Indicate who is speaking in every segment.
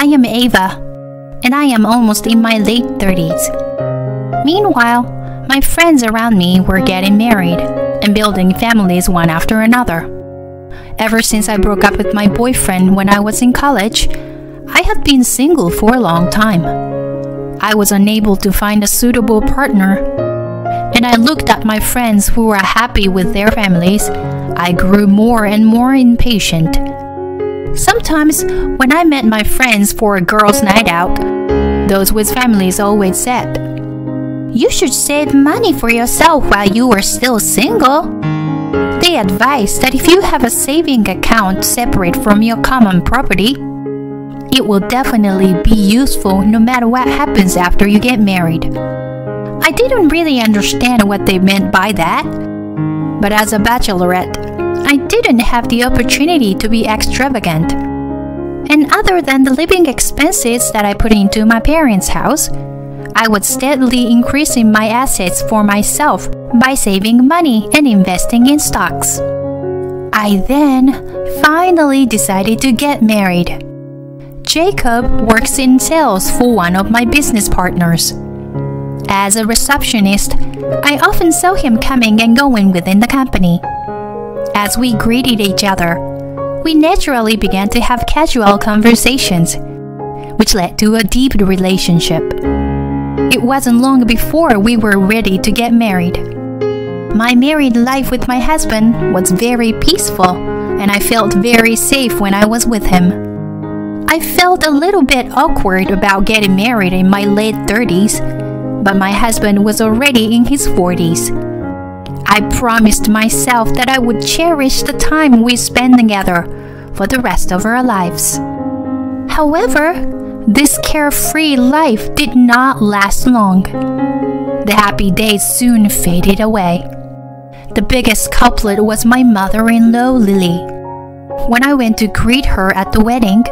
Speaker 1: I am Ava, and I am almost in my late 30s. Meanwhile, my friends around me were getting married and building families one after another. Ever since I broke up with my boyfriend when I was in college, I had been single for a long time. I was unable to find a suitable partner, and I looked at my friends who were happy with their families. I grew more and more impatient. Sometimes, when I met my friends for a girls' night out, those with families always said, "You should save money for yourself while you are still single." They advised that if you have a saving account separate from your common property, it will definitely be useful no matter what happens after you get married. I didn't really understand what they meant by that, but as a bachelorette, I didn't have the opportunity to be extravagant. And other than the living expenses that I put into my parents' house, I was steadily increasing my assets for myself by saving money and investing in stocks. I then finally decided to get married. Jacob works in sales for one of my business partners. As a receptionist, I often saw him coming and going within the company. As we greeted each other, we naturally began to have casual conversations, which led to a deep relationship. It wasn't long before we were ready to get married. My married life with my husband was very peaceful, and I felt very safe when I was with him. I felt a little bit awkward about getting married in my late 30s, but my husband was already in his 40s. I promised myself that I would cherish the time we spent together for the rest of our lives. However, this carefree life did not last long. The happy days soon faded away. The biggest culprit was my mother-in-law, Lily. When I went to greet her at the wedding,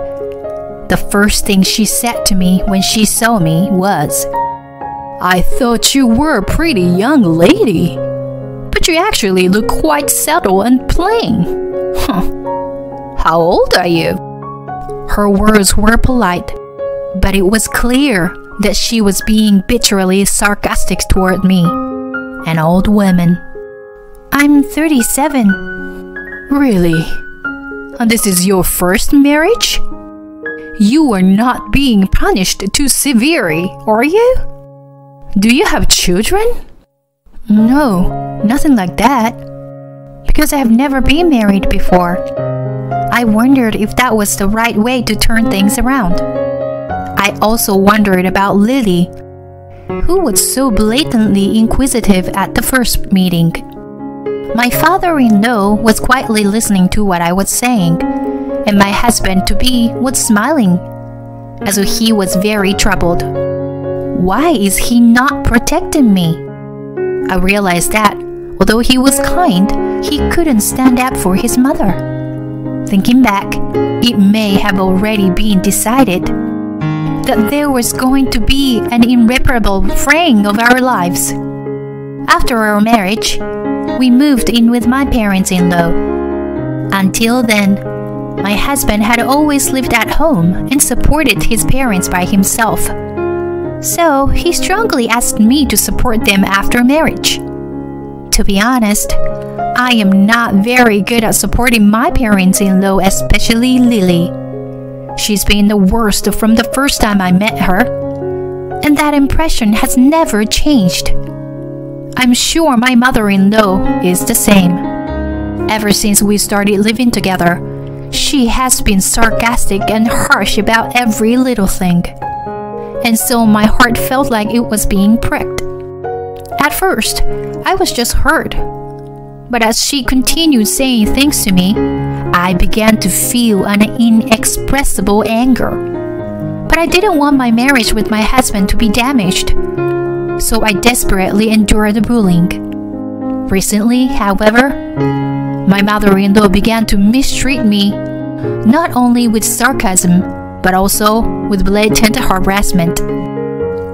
Speaker 1: the first thing she said to me when she saw me was, "I thought you were a pretty young lady, but you actually look quite settled and plain. How old are you?" Her words were polite, but it was clear that she was being bitterly sarcastic toward me, an old woman. "I'm 37. "Really? And this is your first marriage? You are not being punished too severely, are you? Do you have children?" "No, nothing like that. Because I have never been married before. I wondered if that was the right way to turn things around." I also wondered about Lily, who was so blatantly inquisitive at the first meeting. My father-in-law was quietly listening to what I was saying, and my husband-to-be was smiling, as though he was very troubled. Why is he not protecting me? I realized that, although he was kind, he couldn't stand up for his mother. Thinking back, it may have already been decided that there was going to be an irreparable fraying of our lives. After our marriage, we moved in with my parents-in-law. Until then, my husband had always lived at home and supported his parents by himself. So he strongly asked me to support them after marriage. To be honest, I am not very good at supporting my parents-in-law, especially Lily. She's been the worst from the first time I met her, and that impression has never changed. I'm sure my mother-in-law is the same. Ever since we started living together, she has been sarcastic and harsh about every little thing. And so my heart felt like it was being pricked. At first, I was just hurt. But as she continued saying things to me, I began to feel an inexpressible anger. But I didn't want my marriage with my husband to be damaged, so I desperately endured the bullying. Recently, however, my mother-in-law began to mistreat me, not only with sarcasm, but also with blatant harassment.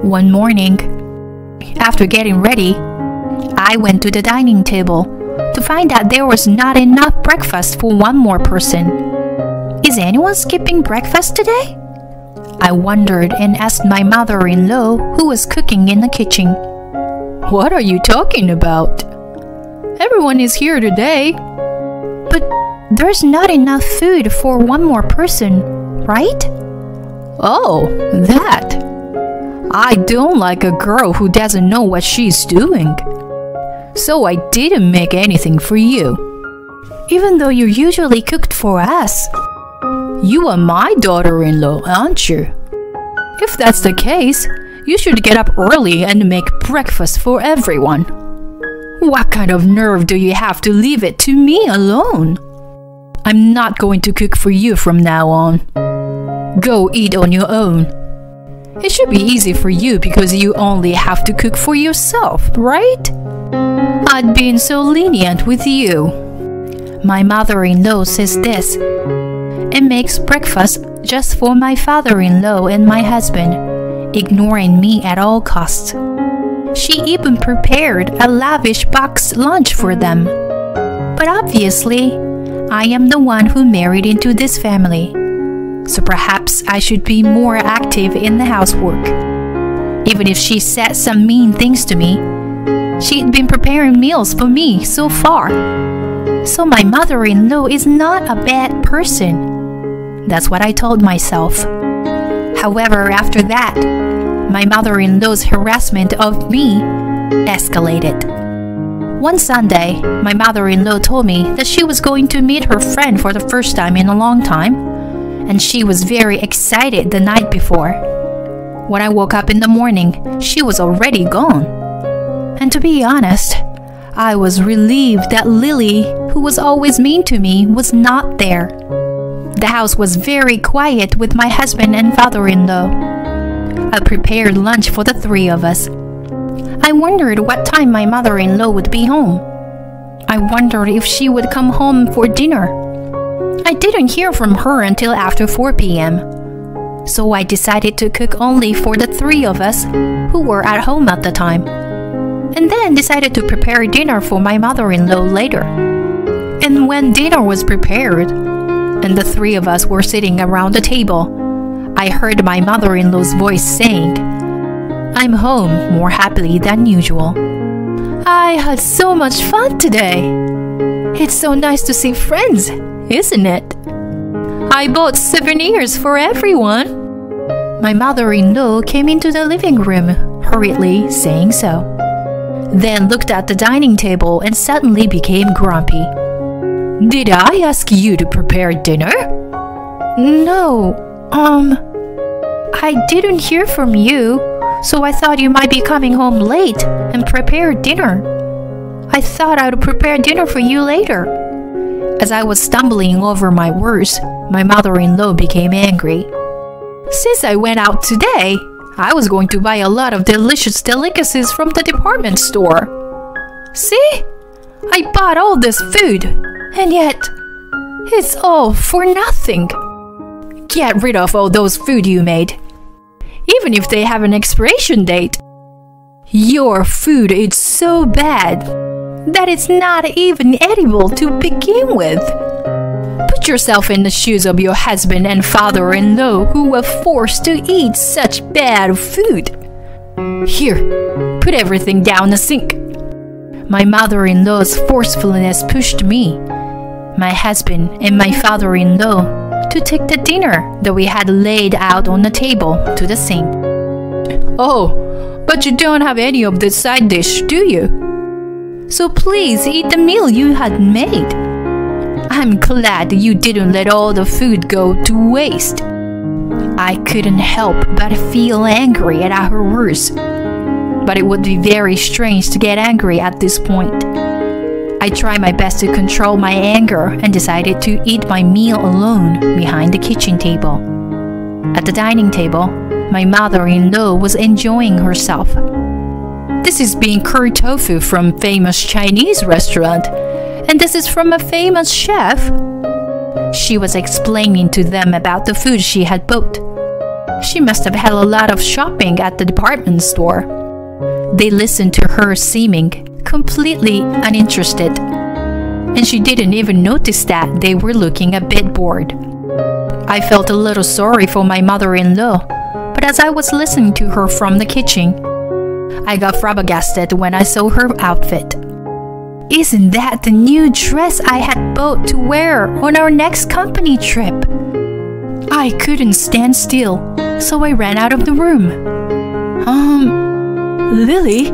Speaker 1: One morning, after getting ready, I went to the dining table to find out there was not enough breakfast for one more person. "Is anyone skipping breakfast today?" I wondered and asked my mother-in-law, who was cooking in the kitchen.
Speaker 2: What are you talking about? Everyone is here today.
Speaker 1: But there's not enough food for one more person, right?
Speaker 2: Oh, that. I don't like a girl who doesn't know what she's doing. So I didn't make anything for you.
Speaker 1: Even though you usually cooked for us.
Speaker 2: You are my daughter-in-law, aren't you? If that's the case, you should get up early and make breakfast for everyone. What kind of nerve do you have to leave it to me alone? I'm not going to cook for you from now on. Go eat on your own. It should be easy for you because you only have to cook for yourself, right? I'd been so lenient with you.
Speaker 1: My mother-in-law says this and makes breakfast just for my father-in-law and my husband, ignoring me at all costs. She even prepared a lavish box lunch for them. But obviously, I am the one who married into this family. So perhaps I should be more active in the housework. Even if she said some mean things to me, she'd been preparing meals for me so far. So my mother-in-law is not a bad person. That's what I told myself. However, after that, my mother-in-law's harassment of me escalated. One Sunday, my mother-in-law told me that she was going to meet her friend for the first time in a long time, and she was very excited the night before. When I woke up in the morning, she was already gone. And to be honest, I was relieved that Lily, who was always mean to me, was not there. The house was very quiet with my husband and father-in-law. I prepared lunch for the three of us. I wondered what time my mother-in-law would be home. I wondered if she would come home for dinner. I didn't hear from her until after 4 p.m. So I decided to cook only for the three of us who were at home at the time. And then decided to prepare dinner for my mother-in-law later. And when dinner was prepared, and the three of us were sitting around the table, I heard my mother-in-law's voice saying, "I'm home more happily than usual. I had so much fun today. It's so nice to see friends, isn't it? I bought souvenirs for everyone." My mother-in-law came into the living room, hurriedly saying so. Then looked at the dining table and suddenly became grumpy. "Did I ask you to prepare dinner?" No, I didn't hear from you, so I thought you might be coming home late and prepare dinner. I thought I would prepare dinner for you later." As I was stumbling over my words, my mother-in-law became angry. "Since I went out today, I was going to buy a lot of delicious delicacies from the department store. See? I bought all this food, and yet it's all for nothing. Get rid of all those food you made, even if they have an expiration date. Your food is so bad that it's not even edible to begin with. Put yourself in the shoes of your husband and father-in-law who were forced to eat such bad food. Here, put everything down the sink." My mother-in-law's forcefulness pushed me, my husband, and my father-in-law to take the dinner that we had laid out on the table to the sink.
Speaker 2: "Oh, but you don't have any of this side dish, do you?
Speaker 1: So please eat the meal you had made. I'm glad you didn't let all the food go to waste." I couldn't help but feel angry at her words. But it would be very strange to get angry at this point. I tried my best to control my anger and decided to eat my meal alone behind the kitchen table. At the dining table, my mother-in-law was enjoying herself. "This is bean curry tofu from famous Chinese restaurant, and this is from a famous chef." She was explaining to them about the food she had bought. She must have had a lot of shopping at the department store. They listened to her seeming completely uninterested, and she didn't even notice that they were looking a bit bored. I felt a little sorry for my mother-in-law, but as I was listening to her from the kitchen, I got flabbergasted when I saw her outfit. Isn't that the new dress I had bought to wear on our next company trip? I couldn't stand still, so I ran out of the room. Lily?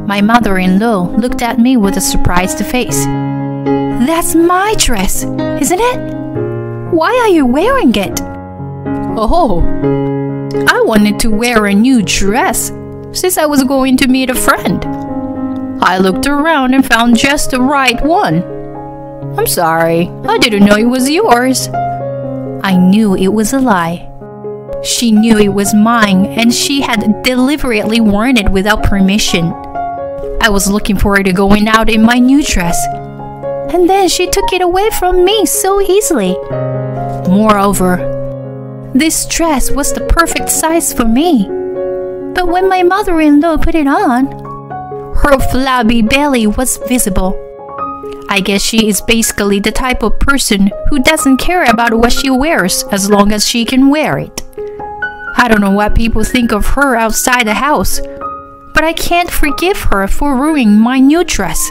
Speaker 1: My mother-in-law looked at me with a surprised face. That's my dress, isn't it? Why are you wearing it? Oh, I wanted to wear a new dress since I was going to meet a friend. I looked around and found just the right one. I'm sorry, I didn't know it was yours. I knew it was a lie. She knew it was mine and she had deliberately worn it without permission. I was looking forward to going out in my new dress, and then she took it away from me so easily. Moreover, this dress was the perfect size for me. But when my mother-in-law put it on, her flabby belly was visible. I guess she is basically the type of person who doesn't care about what she wears as long as she can wear it. I don't know what people think of her outside the house, but I can't forgive her for ruining my new dress.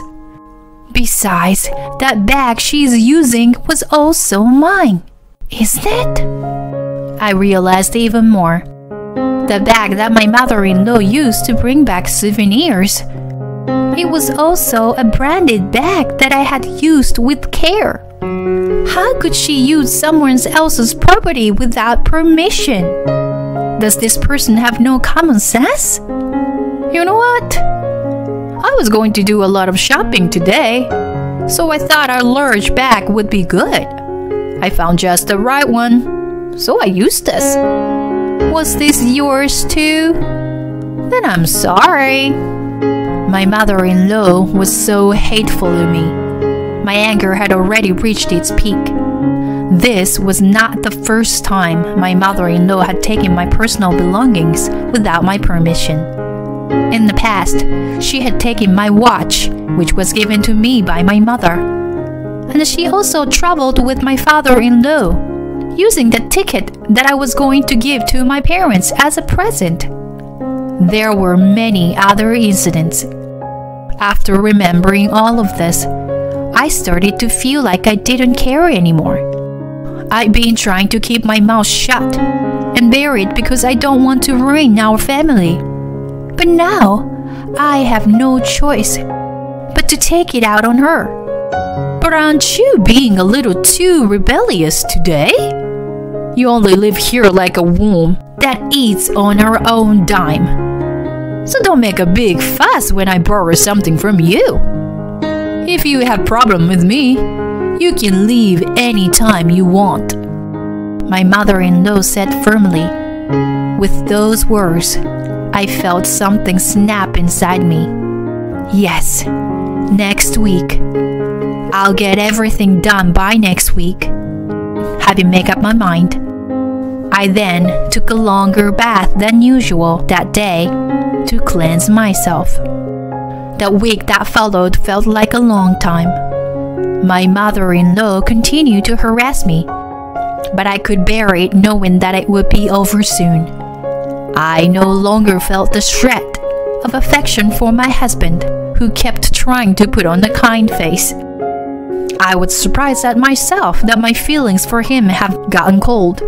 Speaker 1: Besides, that bag she is using was also mine, isn't it? I realized even more. The bag that my mother-in-law used to bring back souvenirs. It was also a branded bag that I had used with care. How could she use someone else's property without permission? Does this person have no common sense? You know what? I was going to do a lot of shopping today, so I thought a large bag would be good. I found just the right one, so I used this. Was this yours too? Then I'm sorry. My mother-in-law was so hateful to me. My anger had already reached its peak. This was not the first time my mother-in-law had taken my personal belongings without my permission. In the past, she had taken my watch, which was given to me by my mother. And she also traveled with my father-in-law, using the ticket that I was going to give to my parents as a present. There were many other incidents. After remembering all of this, I started to feel like I didn't care anymore. I'd been trying to keep my mouth shut and bear it because I don't want to ruin our family. But now, I have no choice but to take it out on her. But aren't you being a little too rebellious today? You only live here like a worm that eats on her own dime. So don't make a big fuss when I borrow something from you. If you have a problem with me, you can leave any time you want. My mother-in-law said firmly. With those words, I felt something snap inside me. Yes, next week. I'll get everything done by next week. Having made up my mind, I then took a longer bath than usual that day to cleanse myself. The week that followed felt like a long time. My mother-in-law continued to harass me, but I could bear it knowing that it would be over soon. I no longer felt the shred of affection for my husband, who kept trying to put on a kind face. I was surprised at myself that my feelings for him have gotten cold.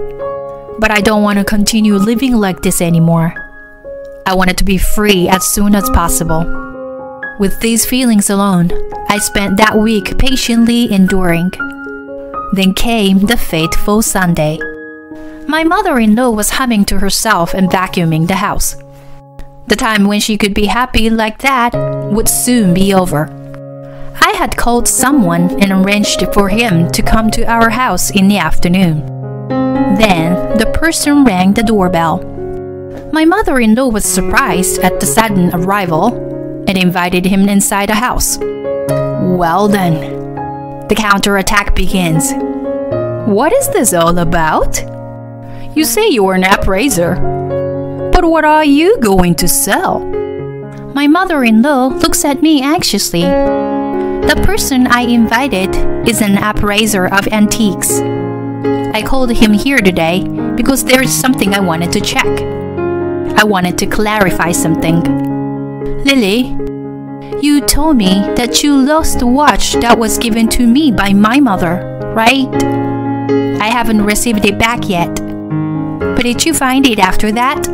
Speaker 1: But I don't want to continue living like this anymore. I wanted to be free as soon as possible. With these feelings alone, I spent that week patiently enduring. Then came the fateful Sunday. My mother-in-law was humming to herself and vacuuming the house. The time when she could be happy like that would soon be over. I had called someone and arranged for him to come to our house in the afternoon. Then the person rang the doorbell. My mother-in-law was surprised at the sudden arrival and invited him inside the house. Well then, the counterattack begins. What is this all about? You say you are an appraiser, but what are you going to sell? My mother-in-law looks at me anxiously. The person I invited is an appraiser of antiques. I called him here today because there's something I wanted to check. I wanted to clarify something. Lily, you told me that you lost the watch that was given to me by my mother, right? I haven't received it back yet. But did you find it after that?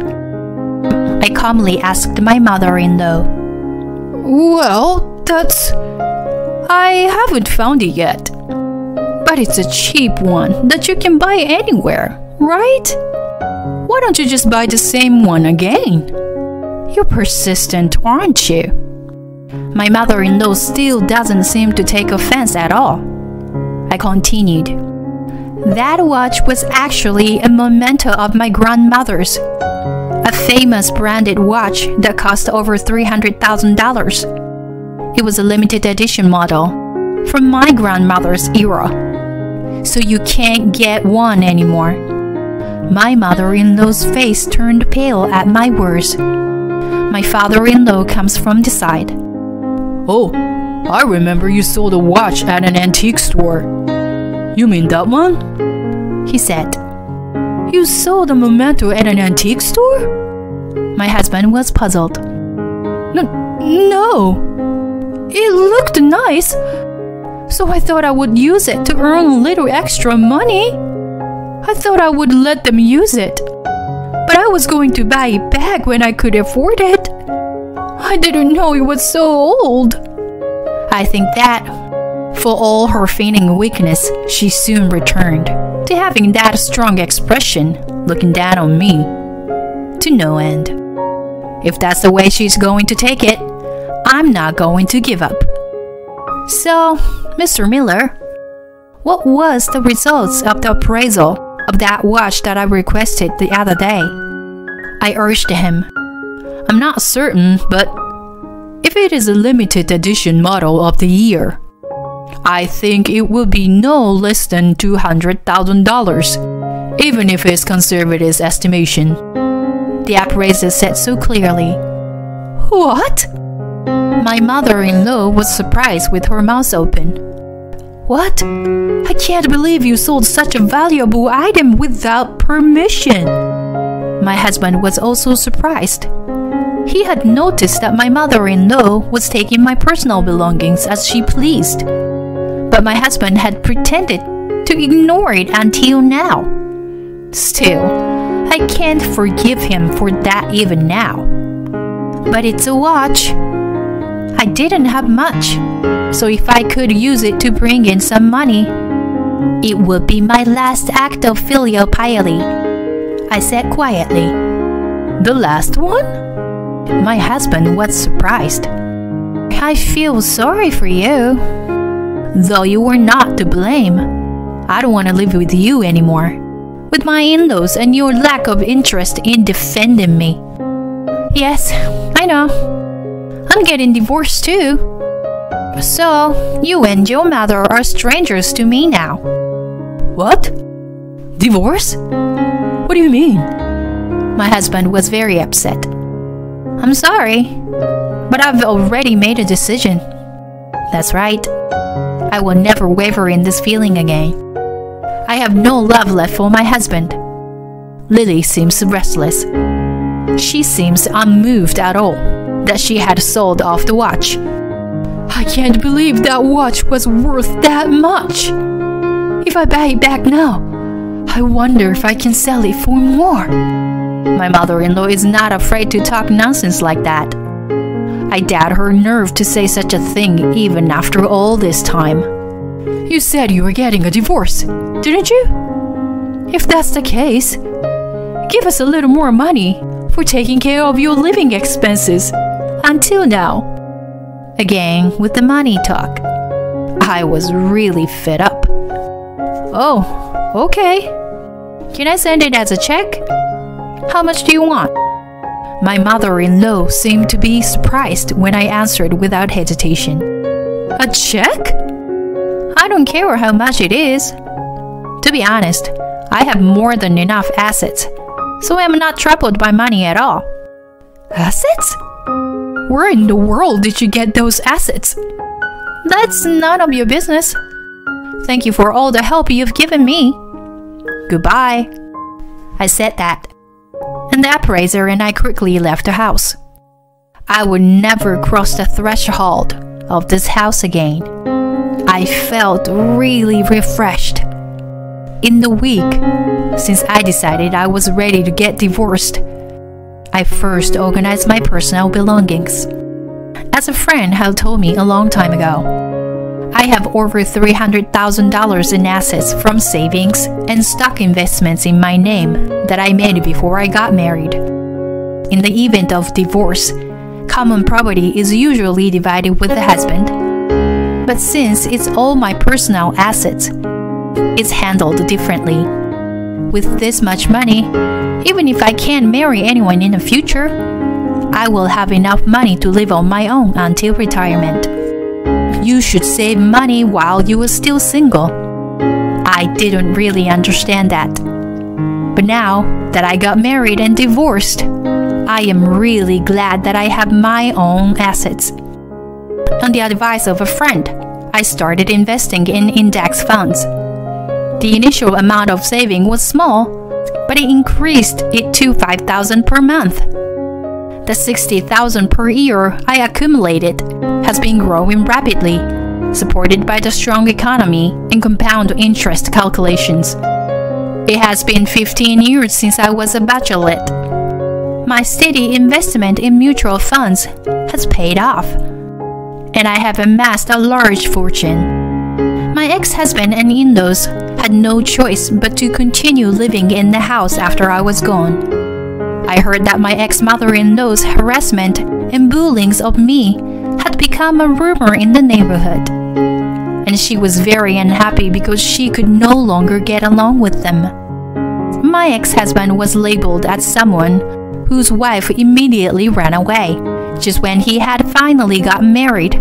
Speaker 1: I calmly asked my mother-in-law.
Speaker 2: Well, I haven't found it yet. But it's a cheap one that you can buy anywhere, right? Why don't you just buy the same one again? You're persistent, aren't you?
Speaker 1: My mother-in-law still doesn't seem to take offense at all. I continued. That watch was actually a memento of my grandmother's. A famous branded watch that cost over $300,000. It was a limited edition model from my grandmother's era. So you can't get one anymore. My mother-in-law's face turned pale at my words. My father-in-law comes from the side.
Speaker 2: Oh, I remember you sold a watch at an antique store. You mean that one?
Speaker 1: He said.
Speaker 2: You sold a memento at an antique store?
Speaker 1: My husband was puzzled.
Speaker 2: No. It looked nice. So I thought I would use it to earn a little extra money. I thought I would let them use it. But I was going to buy it back when I could afford it. I didn't know it was so old.
Speaker 1: I think that, for all her feigning weakness, she soon returned to having that strong expression, looking down on me, to no end. If that's the way she's going to take it, I'm not going to give up. So, Mr. Miller, what was the results of the appraisal of that watch that I requested the other day? I urged him.
Speaker 2: I'm not certain, but if it is a limited edition model of the year, I think it will be no less than $200,000, even if it's conservative estimation.
Speaker 1: The appraiser said so clearly.
Speaker 2: What?
Speaker 1: My mother-in-law was surprised with her mouth open.
Speaker 2: What? I can't believe you sold such a valuable item without permission.
Speaker 1: My husband was also surprised. He had noticed that my mother-in-law was taking my personal belongings as she pleased. But my husband had pretended to ignore it until now. Still, I can't forgive him for that even now. But it's a watch. I didn't have much, so if I could use it to bring in some money, it would be my last act of filial piety, I said quietly.
Speaker 2: The last one?
Speaker 1: My husband was surprised. I feel sorry for you. Though you were not to blame. I don't want to live with you anymore, with my in-laws and your lack of interest in defending me. Yes, I know. I'm getting divorced too. So, you and your mother are strangers to me now.
Speaker 2: What? Divorce? What do you mean?
Speaker 1: My husband was very upset. I'm sorry, but I've already made a decision. That's right. I will never waver in this feeling again. I have no love left for my husband. Lily seems restless. She seems unmoved at all that she had sold off the watch.
Speaker 2: I can't believe that watch was worth that much. If I buy it back now, I wonder if I can sell it for more.
Speaker 1: My mother-in-law is not afraid to talk nonsense like that. I doubt her nerve to say such a thing even after all this time.
Speaker 2: You said you were getting a divorce, didn't you? If that's the case, give us a little more money for taking care of your living expenses until now.
Speaker 1: Again with the money talk. I was really fed up.
Speaker 2: Oh, okay.
Speaker 1: Can I send it as a check? How much do you want? My mother-in-law seemed to be surprised when I answered without hesitation.
Speaker 2: A check?
Speaker 1: I don't care how much it is. To be honest, I have more than enough assets, so I am not troubled by money at all.
Speaker 2: Assets? Where in the world did you get those assets?
Speaker 1: That's none of your business. Thank you for all the help you've given me. Goodbye. I said that, and the appraiser and I quickly left the house. I would never cross the threshold of this house again. I felt really refreshed. In the week since I decided I was ready to get divorced, I first organized my personal belongings. As a friend had told me a long time ago, I have over $300,000 in assets from savings and stock investments in my name that I made before I got married. In the event of divorce, common property is usually divided with the husband, but since it's all my personal assets, it's handled differently. With this much money, even if I can't marry anyone in the future, I will have enough money to live on my own until retirement. You should save money while you are still single. I didn't really understand that. But now that I got married and divorced, I am really glad that I have my own assets. On the advice of a friend, I started investing in index funds. The initial amount of saving was small, but it increased it to $5,000 per month. The $60,000 per year I accumulated has been growing rapidly, supported by the strong economy and compound interest calculations. It has been 15 years since I was a bachelorette. My steady investment in mutual funds has paid off, and I have amassed a large fortune. My ex-husband and in-laws had no choice but to continue living in the house after I was gone. I heard that my ex-mother-in-law's harassment and bullying of me had become a rumor in the neighborhood, and she was very unhappy because she could no longer get along with them. My ex-husband was labeled as someone whose wife immediately ran away just when he had finally got married,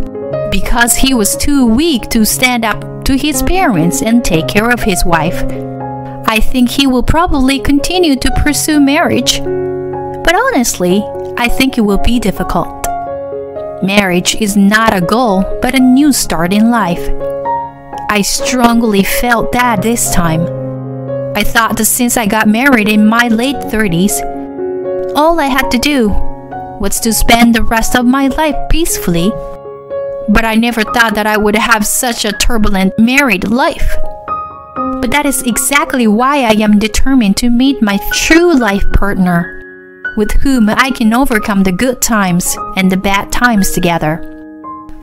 Speaker 1: because he was too weak to stand up to his parents and take care of his wife. I think he will probably continue to pursue marriage, but honestly, I think it will be difficult. Marriage is not a goal, but a new start in life. I strongly felt that this time. I thought that since I got married in my late 30s, all I had to do was to spend the rest of my life peacefully. But I never thought that I would have such a turbulent married life. But that is exactly why I am determined to meet my true life partner, with whom I can overcome the good times and the bad times together.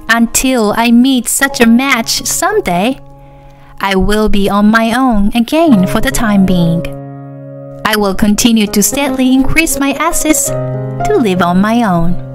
Speaker 1: Until I meet such a match someday, I will be on my own again for the time being. I will continue to steadily increase my assets to live on my own.